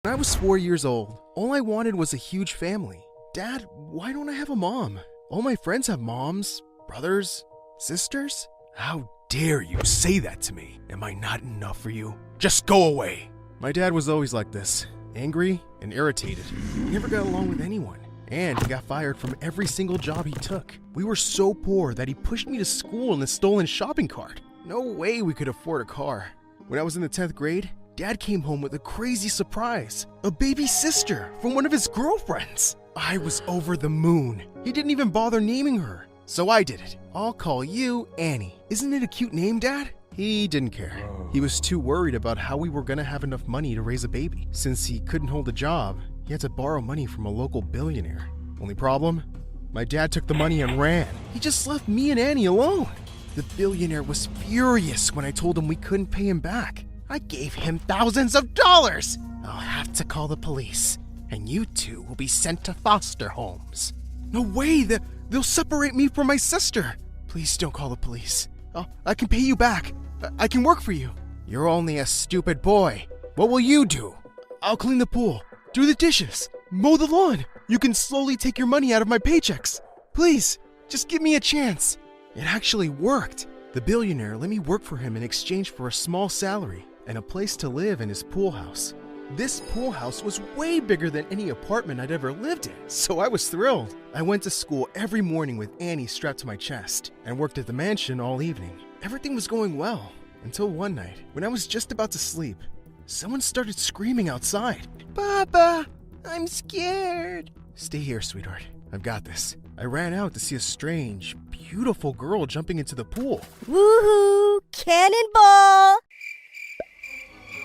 When I was 4 years old, all I wanted was a huge family. Dad, why don't I have a mom? All my friends have moms, brothers, sisters. How dare you say that to me? Am I not enough for you? Just go away. My dad was always like this, angry and irritated. He never got along with anyone, and he got fired from every single job he took. We were so poor that he pushed me to school in a stolen shopping cart. No way we could afford a car. When I was in the 10th grade, Dad came home with a crazy surprise, a baby sister from one of his girlfriends. I was over the moon. He didn't even bother naming her, so I did it. I'll call you Annie. Isn't it a cute name, Dad? He didn't care. He was too worried about how we were gonna have enough money to raise a baby. Since he couldn't hold a job, he had to borrow money from a local billionaire. Only problem? My dad took the money and ran. He just left me and Annie alone. The billionaire was furious when I told him we couldn't pay him back. I gave him thousands of dollars. I'll have to call the police, and you two will be sent to foster homes. No way, they'll separate me from my sister. Please don't call the police. I can pay you back. I can work for you. You're only a stupid boy. What will you do? I'll clean the pool, do the dishes, mow the lawn. You can slowly take your money out of my paychecks. Please, just give me a chance. It actually worked. The billionaire let me work for him in exchange for a small salary and a place to live in his pool house. This pool house was way bigger than any apartment I'd ever lived in, so I was thrilled. I went to school every morning with Annie strapped to my chest and worked at the mansion all evening. Everything was going well until one night, when I was just about to sleep, someone started screaming outside. Papa, I'm scared. Stay here, sweetheart. I've got this. I ran out to see a strange, beautiful girl jumping into the pool. Woohoo! Cannonball!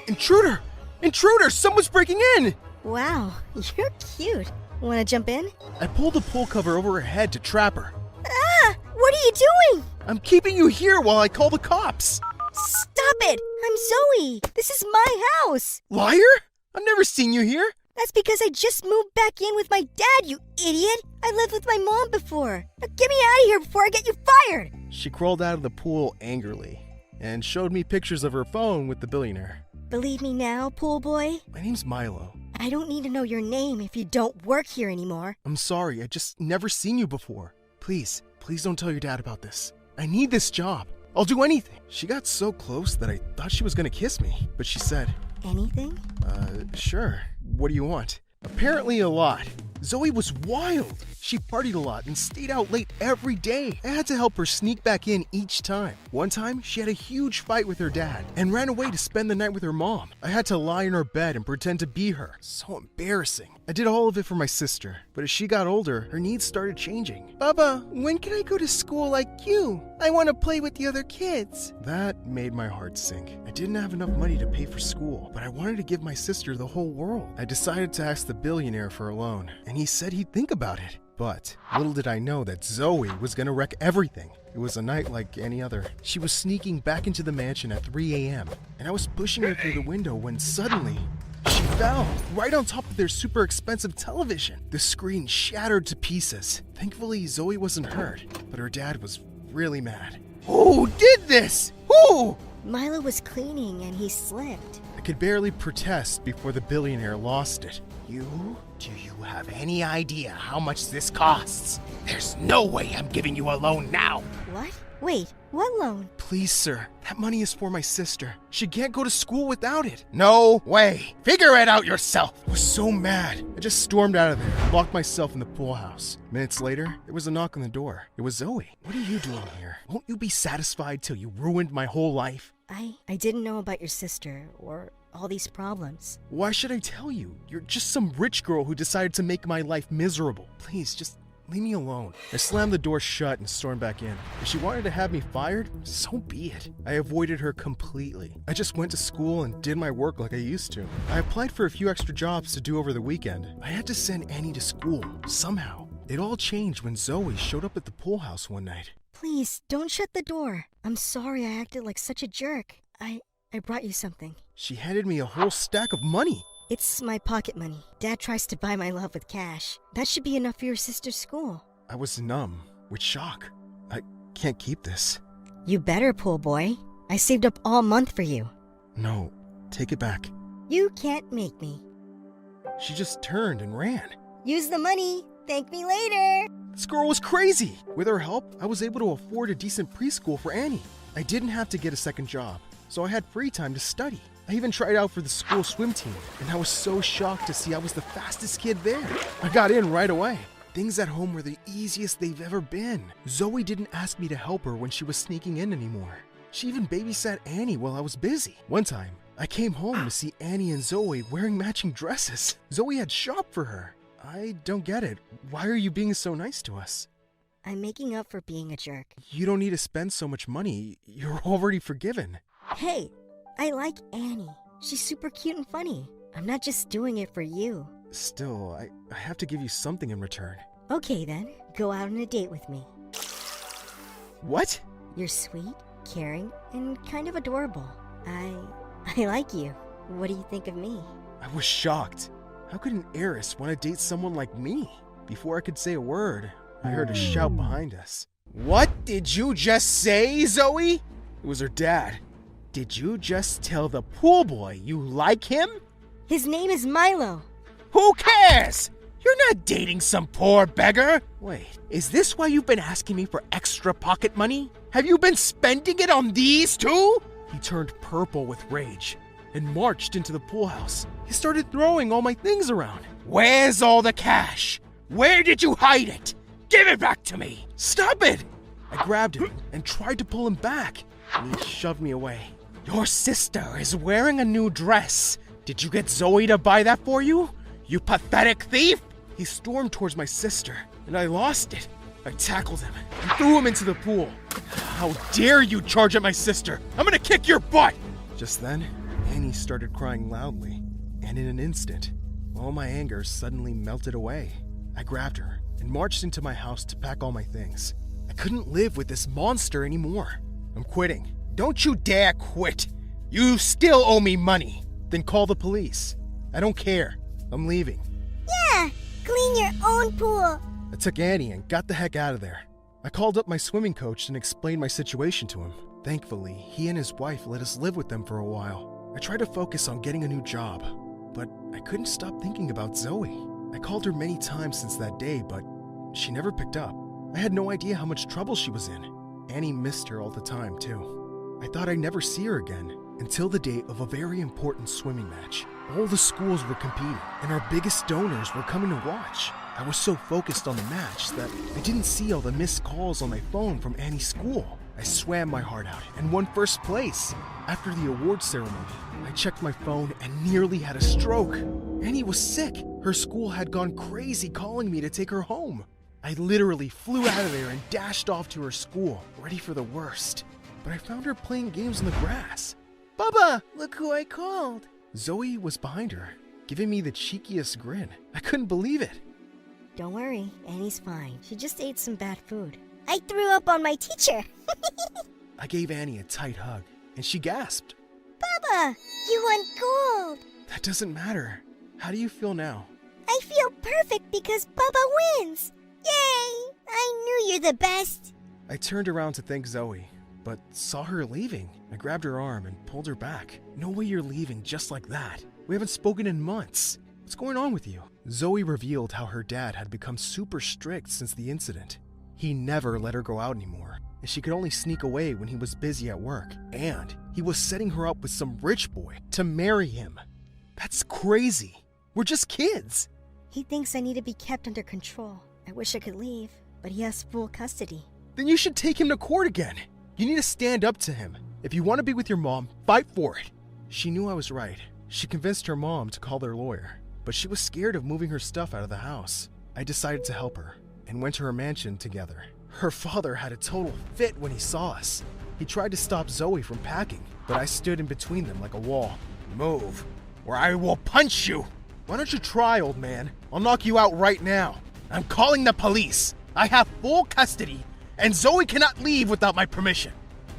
Intruder! Intruder! Someone's breaking in! Wow, you're cute. Wanna jump in? I pulled the pool cover over her head to trap her. Ah! What are you doing? I'm keeping you here while I call the cops. Stop it! I'm Zoe! This is my house! Liar! I've never seen you here. That's because I just moved back in with my dad, you idiot! I lived with my mom before. Now get me out of here before I get you fired! She crawled out of the pool angrily and showed me pictures of her phone with the billionaire. Believe me now, pool boy? My name's Milo. I don't need to know your name if you don't work here anymore. I'm sorry, I just never seen you before. Please don't tell your dad about this. I need this job. I'll do anything. She got so close that I thought she was gonna kiss me, but she said, Anything? Sure. What do you want? Apparently a lot. Zoe was wild. She partied a lot and stayed out late every day. I had to help her sneak back in each time. One time, she had a huge fight with her dad and ran away to spend the night with her mom. I had to lie in her bed and pretend to be her. So embarrassing. I did all of it for my sister, but as she got older, her needs started changing. Baba, when can I go to school like you? I want to play with the other kids. That made my heart sink. I didn't have enough money to pay for school, but I wanted to give my sister the whole world. I decided to ask the billionaire for a loan, and he said he'd think about it. But little did I know that Zoe was gonna wreck everything. It was a night like any other. She was sneaking back into the mansion at 3 a.m., and I was pushing her through the window when suddenly she fell right on top of their super expensive television. The screen shattered to pieces. Thankfully, Zoe wasn't hurt, but her dad was really mad. Who did this? Who? Milo was cleaning and he slipped. I could barely protest before the billionaire lost it. Do you have any idea how much this costs? There's no way I'm giving you a loan now. What? Wait, what loan? Please, sir. That money is for my sister. She can't go to school without it. No way. Figure it out yourself. I was so mad. I just stormed out of there and locked myself in the pool house. Minutes later, there was a knock on the door. It was Zoe. What are you doing here? Won't you be satisfied till you ruined my whole life? I didn't know about your sister or all these problems. Why should I tell you? You're just some rich girl who decided to make my life miserable. Please, just leave me alone. I slammed the door shut and stormed back in. If she wanted to have me fired, so be it. I avoided her completely. I just went to school and did my work like I used to. I applied for a few extra jobs to do over the weekend. I had to send Annie to school, somehow. It all changed when Zoe showed up at the pool house one night. Please, don't shut the door. I'm sorry I acted like such a jerk. I brought you something. She handed me a whole stack of money. It's my pocket money. Dad tries to buy my love with cash. That should be enough for your sister's school. I was numb with shock. I can't keep this. You better, pool boy. I saved up all month for you. No, take it back. You can't make me. She just turned and ran. Use the money. Thank me later. This girl was crazy. With her help, I was able to afford a decent preschool for Annie. I didn't have to get a second job, so I had free time to study. I even tried out for the school swim team, and I was so shocked to see I was the fastest kid there. I got in right away. Things at home were the easiest they've ever been. Zoe didn't ask me to help her when she was sneaking in anymore. She even babysat Annie while I was busy. One time, I came home to see Annie and Zoe wearing matching dresses. Zoe had shopped for her. I don't get it. Why are you being so nice to us? I'm making up for being a jerk. You don't need to spend so much money. You're already forgiven. Hey, I like Annie. She's super cute and funny. I'm not just doing it for you. Still, I have to give you something in return. Okay then, go out on a date with me. What? You're sweet, caring, and kind of adorable. I like you. What do you think of me? I was shocked. How could an heiress want to date someone like me? Before I could say a word, I heard a shout behind us. What did you just say, Zoe? It was her dad. Did you just tell the pool boy you like him? His name is Milo. Who cares? You're not dating some poor beggar. Wait, is this why you've been asking me for extra pocket money? Have you been spending it on these too? He turned purple with rage and marched into the pool house. He started throwing all my things around. Where's all the cash? Where did you hide it? Give it back to me! Stop it! I grabbed him and tried to pull him back, and he shoved me away. Your sister is wearing a new dress. Did you get Zoe to buy that for you? You pathetic thief! He stormed towards my sister, and I lost it. I tackled him and threw him into the pool. How dare you charge at my sister? I'm gonna kick your butt! Just then, Annie started crying loudly, and in an instant, all my anger suddenly melted away. I grabbed her and marched into my house to pack all my things. I couldn't live with this monster anymore. I'm quitting. Don't you dare quit! You still owe me money! Then call the police. I don't care. I'm leaving. Yeah, clean your own pool. I took Annie and got the heck out of there. I called up my swimming coach and explained my situation to him. Thankfully, he and his wife let us live with them for a while. I tried to focus on getting a new job, but I couldn't stop thinking about Zoe. I called her many times since that day, but she never picked up. I had no idea how much trouble she was in. Annie missed her all the time, too. I thought I'd never see her again, until the day of a very important swimming match. All the schools were competing, and our biggest donors were coming to watch. I was so focused on the match that I didn't see all the missed calls on my phone from Annie's school. I swam my heart out and won first place. After the award ceremony, I checked my phone and nearly had a stroke. Annie was sick. Her school had gone crazy calling me to take her home. I literally flew out of there and dashed off to her school, ready for the worst. But I found her playing games on the grass. Bubba, look who I called. Zoe was behind her, giving me the cheekiest grin. I couldn't believe it. Don't worry, Annie's fine. She just ate some bad food. I threw up on my teacher. I gave Annie a tight hug, and she gasped. Bubba, you won gold. That doesn't matter. How do you feel now? I feel perfect because Bubba wins. Yay! I knew you're the best. I turned around to thank Zoe, but saw her leaving. I grabbed her arm and pulled her back. No way you're leaving just like that. We haven't spoken in months. What's going on with you? Zoe revealed how her dad had become super strict since the incident. He never let her go out anymore, and she could only sneak away when he was busy at work. And he was setting her up with some rich boy to marry him. That's crazy. We're just kids. He thinks I need to be kept under control. I wish I could leave, but he has full custody. Then you should take him to court again. You need to stand up to him. If you want to be with your mom, fight for it. She knew I was right. She convinced her mom to call their lawyer, but she was scared of moving her stuff out of the house. I decided to help her and went to her mansion together. Her father had a total fit when he saw us. He tried to stop Zoe from packing, but I stood in between them like a wall. Move, or I will punch you. Why don't you try, old man? I'll knock you out right now. I'm calling the police. I have full custody, and Zoe cannot leave without my permission.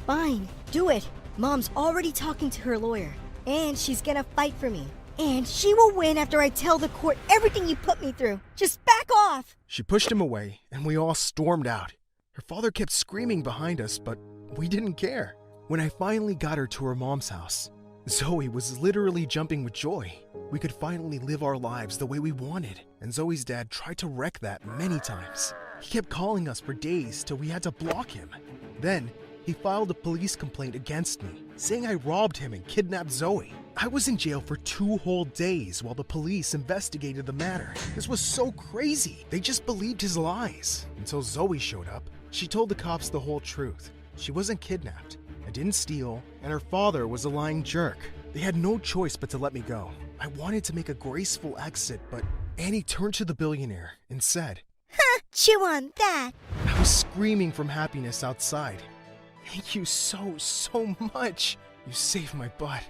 Fine, do it. Mom's already talking to her lawyer, and she's gonna fight for me. And she will win after I tell the court everything you put me through. Just back off! She pushed him away, and we all stormed out. Her father kept screaming behind us, but we didn't care. When I finally got her to her mom's house, Zoe was literally jumping with joy. We could finally live our lives the way we wanted, and Zoe's dad tried to wreck that many times. He kept calling us for days till we had to block him. Then, he filed a police complaint against me, saying I robbed him and kidnapped Zoe. I was in jail for 2 whole days while the police investigated the matter. This was so crazy. They just believed his lies. Until Zoe showed up, she told the cops the whole truth. She wasn't kidnapped, I didn't steal, and her father was a lying jerk. They had no choice but to let me go. I wanted to make a graceful exit, but Annie turned to the billionaire and said, Ha! Chew on that! I was screaming from happiness outside. Thank you so much. You saved my butt.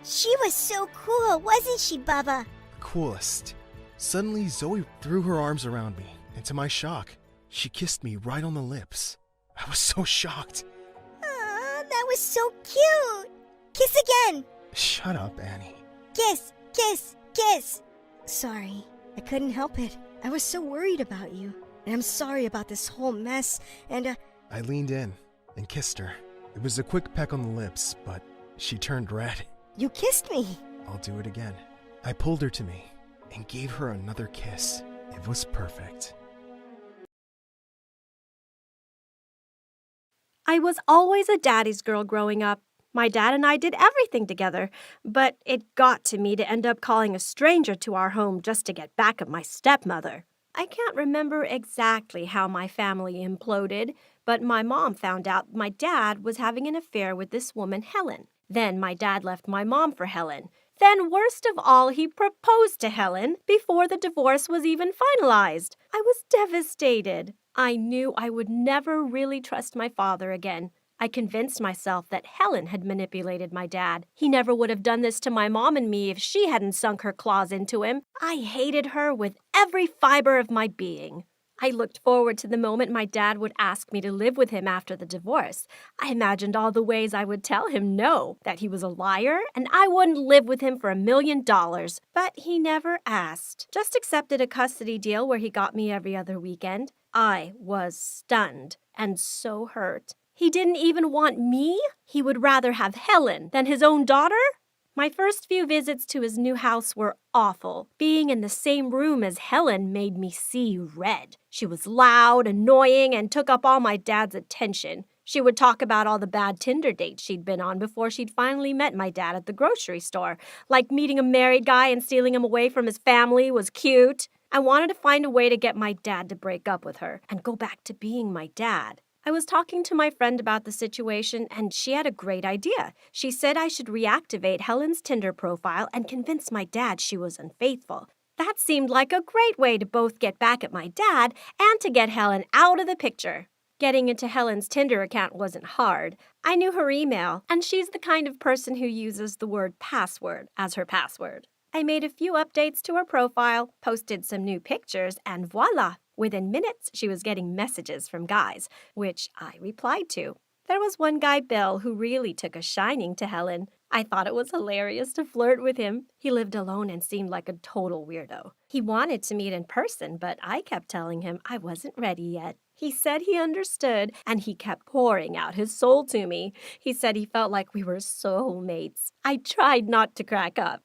She was so cool, wasn't she, Bubba? Coolest. Suddenly, Zoe threw her arms around me, and to my shock, she kissed me right on the lips. I was so shocked. Aw, that was so cute! Kiss again! Shut up, Annie. Kiss, kiss, kiss! Sorry, I couldn't help it. I was so worried about you. And I'm sorry about this whole mess, and I leaned in and kissed her. It was a quick peck on the lips, but she turned red. You kissed me! I'll do it again. I pulled her to me and gave her another kiss. It was perfect. I was always a daddy's girl growing up. My dad and I did everything together, but it got to me to end up calling a stranger to our home just to get back at my stepmother. I can't remember exactly how my family imploded, but my mom found out my dad was having an affair with this woman, Helen. Then my dad left my mom for Helen. Then, worst of all, he proposed to Helen before the divorce was even finalized. I was devastated. I knew I would never really trust my father again. I convinced myself that Helen had manipulated my dad. He never would have done this to my mom and me if she hadn't sunk her claws into him. I hated her with every fiber of my being. I looked forward to the moment my dad would ask me to live with him after the divorce. I imagined all the ways I would tell him no, that he was a liar, and I wouldn't live with him for $1 million. But he never asked. Just accepted a custody deal where he got me every other weekend. I was stunned and so hurt. He didn't even want me? He would rather have Helen than his own daughter? My first few visits to his new house were awful. Being in the same room as Helen made me see red. She was loud, annoying, and took up all my dad's attention. She would talk about all the bad Tinder dates she'd been on before she'd finally met my dad at the grocery store. Like meeting a married guy and stealing him away from his family was cute. I wanted to find a way to get my dad to break up with her and go back to being my dad. I was talking to my friend about the situation, and she had a great idea. She said I should reactivate Helen's Tinder profile and convince my dad she was unfaithful. That seemed like a great way to both get back at my dad and to get Helen out of the picture. Getting into Helen's Tinder account wasn't hard. I knew her email, and she's the kind of person who uses the word password as her password. I made a few updates to her profile, posted some new pictures, and voila! Within minutes, she was getting messages from guys, which I replied to. There was one guy, Bill, who really took a shining to Helen. I thought it was hilarious to flirt with him. He lived alone and seemed like a total weirdo. He wanted to meet in person, but I kept telling him I wasn't ready yet. He said he understood, and he kept pouring out his soul to me. He said he felt like we were soulmates. I tried not to crack up.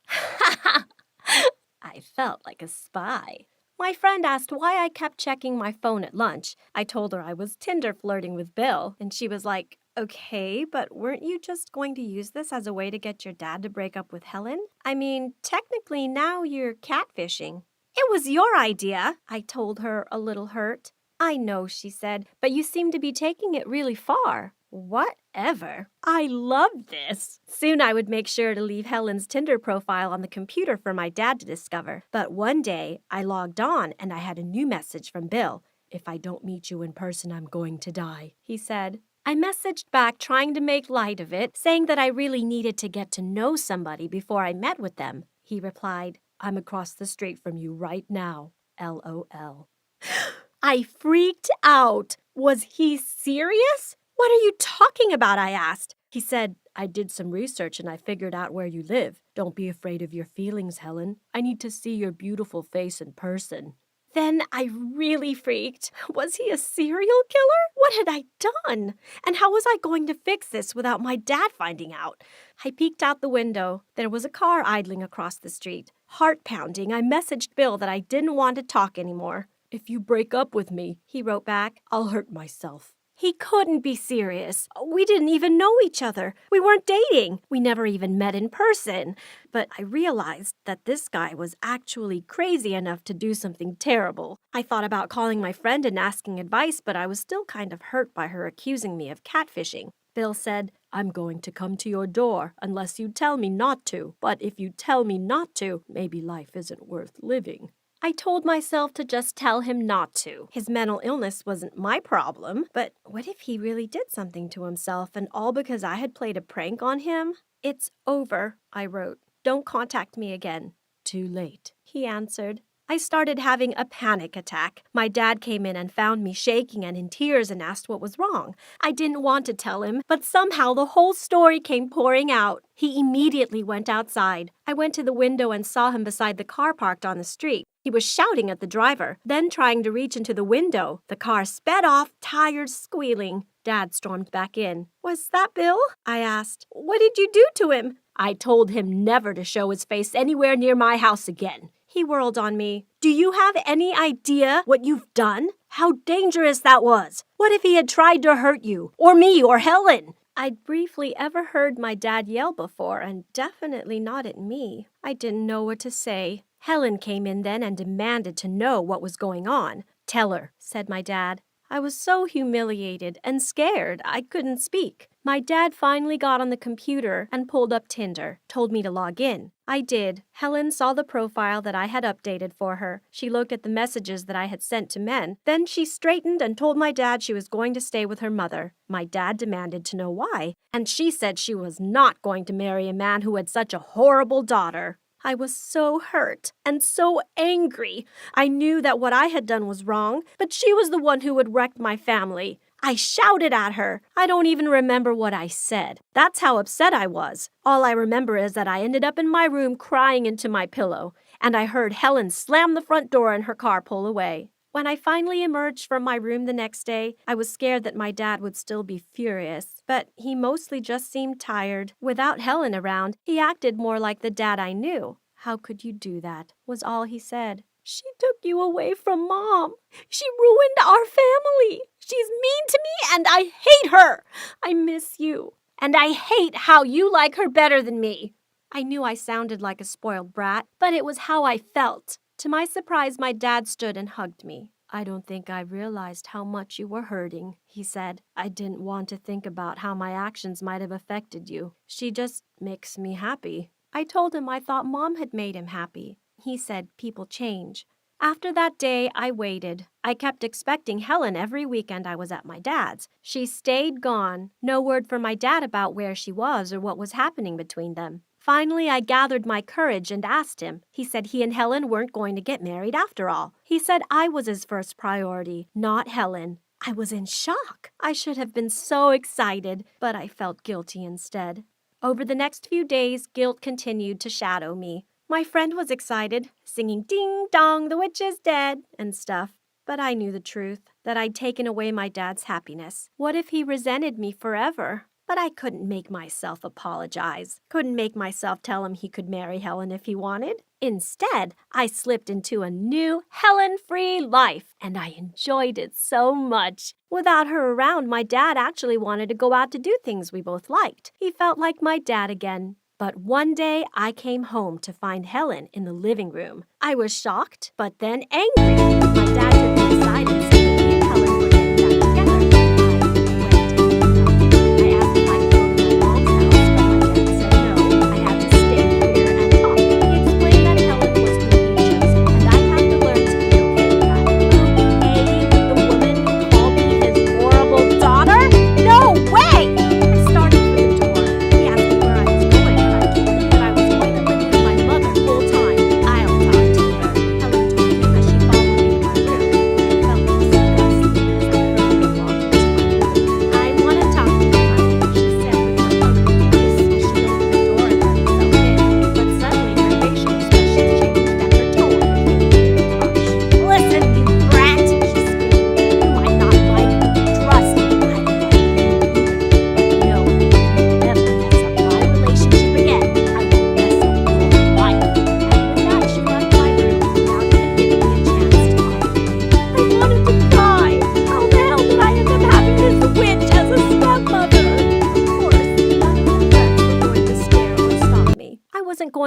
I felt like a spy. My friend asked why I kept checking my phone at lunch. I told her I was Tinder flirting with Bill, and she was like, okay, but weren't you just going to use this as a way to get your dad to break up with Helen? I mean, technically now you're catfishing. It was your idea, I told her, a little hurt. I know, she said, but you seem to be taking it really far. Whatever. I loved this. Soon I would make sure to leave Helen's Tinder profile on the computer for my dad to discover. But one day, I logged on and I had a new message from Bill. If I don't meet you in person, I'm going to die, he said. I messaged back trying to make light of it, saying that I really needed to get to know somebody before I met with them. He replied, I'm across the street from you right now. LOL. I freaked out. Was he serious? What are you talking about? I asked. He said, I did some research and I figured out where you live. Don't be afraid of your feelings, Helen. I need to see your beautiful face in person. Then I really freaked. Was he a serial killer? What had I done? And how was I going to fix this without my dad finding out? I peeked out the window. There was a car idling across the street. Heart pounding, I messaged Bill that I didn't want to talk anymore. "If you break up with me," he wrote back, "I'll hurt myself." He couldn't be serious. We didn't even know each other. We weren't dating. We never even met in person. But I realized that this guy was actually crazy enough to do something terrible. I thought about calling my friend and asking advice, but I was still kind of hurt by her accusing me of catfishing. Bill said, "I'm going to come to your door unless you tell me not to. But if you tell me not to, maybe life isn't worth living." I told myself to just tell him not to. His mental illness wasn't my problem, but what if he really did something to himself, and all because I had played a prank on him? "It's over," I wrote. "Don't contact me again." "Too late," he answered. I started having a panic attack. My dad came in and found me shaking and in tears and asked what was wrong. I didn't want to tell him, but somehow the whole story came pouring out. He immediately went outside. I went to the window and saw him beside the car parked on the street. He was shouting at the driver, then trying to reach into the window. The car sped off, tires squealing. Dad stormed back in. "Was that Bill?" I asked. "What did you do to him?" "I told him never to show his face anywhere near my house again." He whirled on me. "Do you have any idea what you've done? How dangerous that was? What if he had tried to hurt you, or me, or Helen?" I'd briefly ever heard my dad yell before, and definitely not at me. I didn't know what to say. Helen came in then and demanded to know what was going on. "Tell her," said my dad. I was so humiliated and scared I couldn't speak. My dad finally got on the computer and pulled up Tinder, told me to log in. I did. Helen saw the profile that I had updated for her. She looked at the messages that I had sent to men. Then she straightened and told my dad she was going to stay with her mother. My dad demanded to know why, and she said she was not going to marry a man who had such a horrible daughter. I was so hurt and so angry. I knew that what I had done was wrong, but she was the one who had wrecked my family. I shouted at her. I don't even remember what I said. That's how upset I was. All I remember is that I ended up in my room crying into my pillow, and I heard Helen slam the front door and her car pull away. When I finally emerged from my room the next day, I was scared that my dad would still be furious, but he mostly just seemed tired. Without Helen around, he acted more like the dad I knew. "How could you do that?" was all he said. "She took you away from Mom. She ruined our family. She's mean to me and I hate her. I miss you. And I hate how you like her better than me." I knew I sounded like a spoiled brat, but it was how I felt. To my surprise, my dad stood and hugged me. "I don't think I realized how much you were hurting," he said. "I didn't want to think about how my actions might have affected you. She just makes me happy." I told him I thought Mom had made him happy. He said people change. After that day, I waited. I kept expecting Helen every weekend I was at my dad's. She stayed gone. No word from my dad about where she was or what was happening between them. Finally, I gathered my courage and asked him. He said he and Helen weren't going to get married after all. He said I was his first priority, not Helen. I was in shock. I should have been so excited, but I felt guilty instead. Over the next few days, guilt continued to shadow me. My friend was excited, singing "Ding dong, the witch is dead" and stuff. But I knew the truth, that I'd taken away my dad's happiness. What if he resented me forever? But I couldn't make myself apologize. Couldn't make myself tell him he could marry Helen if he wanted. Instead, I slipped into a new Helen-free life, and I enjoyed it so much. Without her around, my dad actually wanted to go out to do things we both liked. He felt like my dad again. But one day, I came home to find Helen in the living room. I was shocked, but then angry. My dad took me aside and said that he and Helen were getting back together. I asked if I could go to my mom's house, but my dad said no. I had to stay here and talk. He explained that Helen was who he chose, and I had to learn to be okay with that. Okay with the woman who called me his horrible daughter? No way! I started for the door. He asked me where I was going, and I told him that I was going to live with my mother full time. I'll talk to her. Helen told me as she followed me to my room. I felt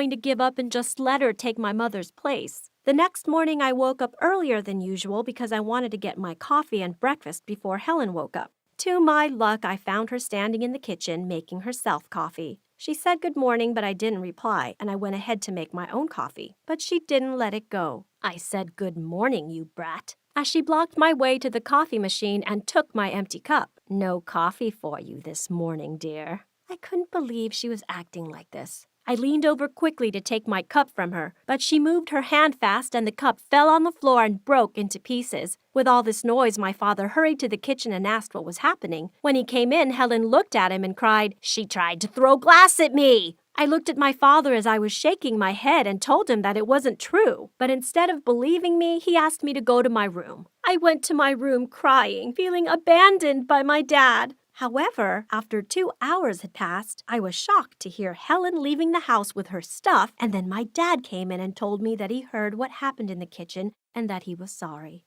going to give up and just let her take my mother's place. The next morning, I woke up earlier than usual because I wanted to get my coffee and breakfast before Helen woke up. To my luck, I found her standing in the kitchen making herself coffee. She said good morning, but I didn't reply, and I went ahead to make my own coffee. But she didn't let it go. I said, "Good morning, you brat," as she blocked my way to the coffee machine and took my empty cup. "No coffee for you this morning, dear." I couldn't believe she was acting like this. I leaned over quickly to take my cup from her, but she moved her hand fast and the cup fell on the floor and broke into pieces. With all this noise, my father hurried to the kitchen and asked what was happening. When he came in, Helen looked at him and cried, "She tried to throw glass at me!" I looked at my father as I was shaking my head and told him that it wasn't true. But instead of believing me, he asked me to go to my room. I went to my room crying, feeling abandoned by my dad. However, after 2 hours had passed, I was shocked to hear Helen leaving the house with her stuff, and then my dad came in and told me that he heard what happened in the kitchen and that he was sorry.